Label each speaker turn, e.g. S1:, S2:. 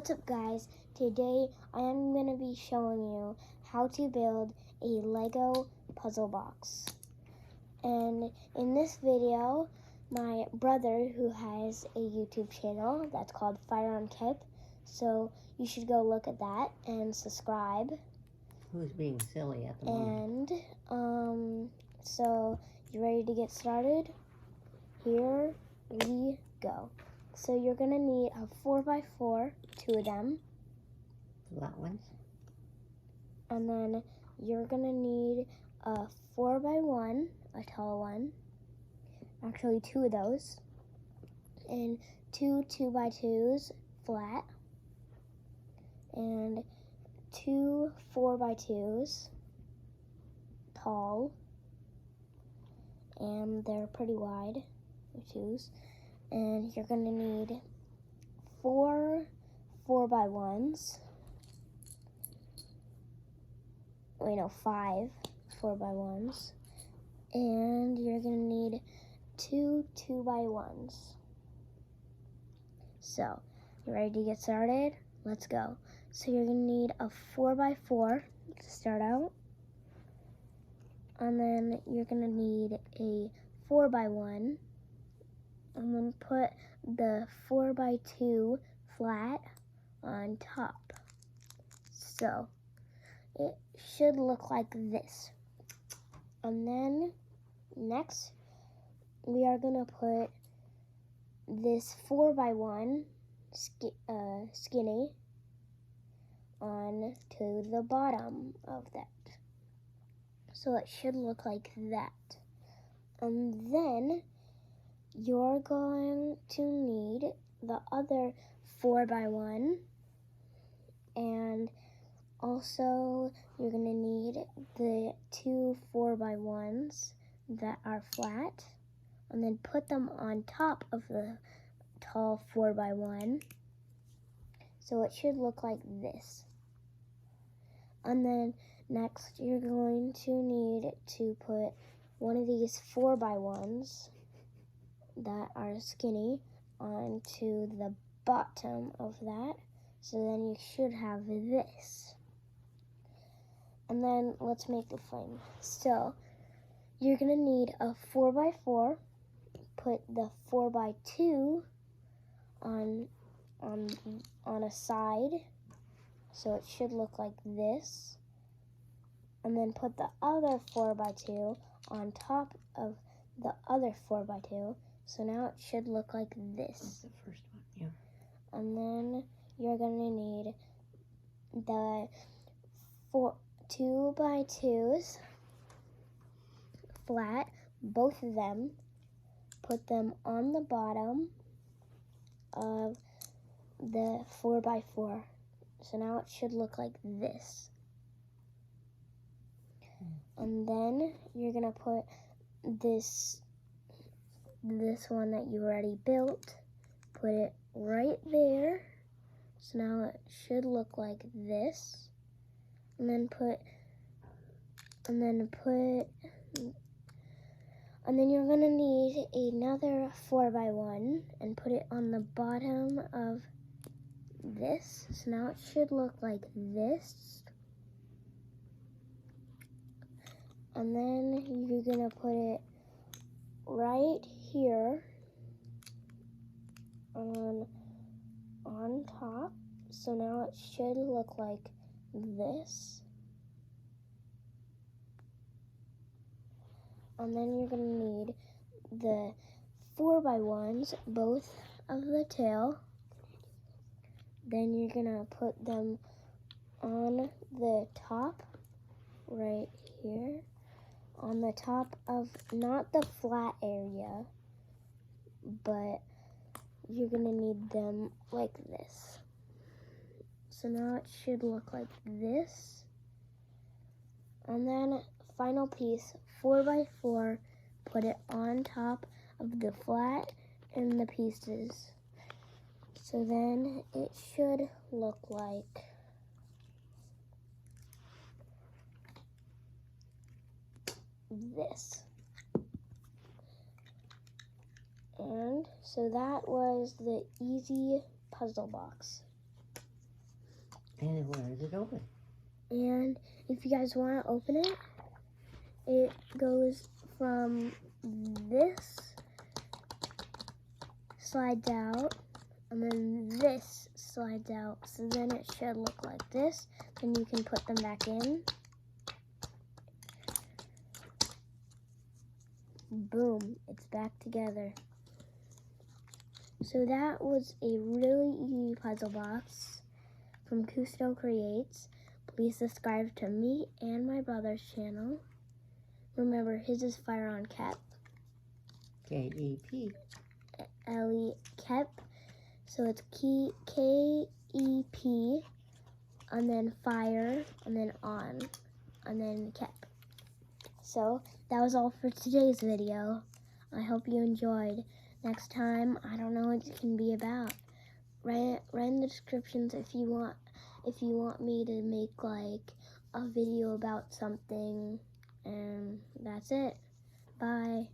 S1: What's up guys, today I am going to be showing you how to build a Lego puzzle box. And in this video, my brother who has a YouTube channel that's called Fire on Kip, so you should go look at that and subscribe.
S2: Who's being silly at the moment.
S1: And so you ready to get started? Here we go. So you're going to need a 4x4, 2 of them.
S2: Flat ones.
S1: And then you're going to need a 4x1, a tall one. Actually 2 of those. And 2 2x2s flat. And 2 4x2s tall. And they're pretty wide, the 2s. And you're going to need 4 4x1s. Wait, no, 5 4x1s. And you're going to need 2 2x1s. So, you ready to get started? Let's go. So you're going to need a 4x4 to start out. And then you're going to need a 4x1. I'm going to put the 4x2 flat on top. So it should look like this. And then next we are going to put this 4x1 skinny on to the bottom of that. So it should look like that. And then you're going to need the other 4x1, and also you're going to need the 2 4x1s that are flat, and then put them on top of the tall 4x1. So it should look like this. And then next you're going to need to put one of these 4x1s that are skinny onto the bottom of that. So then you should have this. And then let's make the flame. So you're going to need a 4x4. Put the 4x2 on a side. So it should look like this. And then put the other 4x2 on top of the other 4x2. So now it should look like this.
S2: That's the first one, yeah.
S1: And then you're going to need the 2x2s flat, both of them. Put them on the bottom of the 4x4. So now it should look like this. And then you're going to put this one that you already built, put it right there. So now it should look like this. And then you're gonna need another 4x1 and put it on the bottom of this. So now it should look like this. And then you're gonna put it right here on top. So now it should look like this. And then you're going to need the 4x1s, both of the tail. Then you're going to put them on the top right here. On the top of, not the flat area, but you're going to need them like this. So now it should look like this. And then final piece, 4x4, put it on top of the flat and the pieces. So then it should look like this. And so that was the easy puzzle box.
S2: And where is it open?
S1: And if you guys want to open it, it goes from this, slides out, and then this slides out. So then it should look like this. Then you can put them back in. Boom, it's back together. So that was a really easy puzzle box from Cousteau Creates. Please subscribe to me and my brother's channel. Remember, his is Fire on Kep.
S2: K-E-P.
S1: Ellie Kep. So it's K-E-P, and then fire, and then on, and then Kep. So that was all for today's video. I hope you enjoyed. Next time, I don't know what it can be about. Write in the descriptions if you want me to make like a video about something. And that's it. Bye.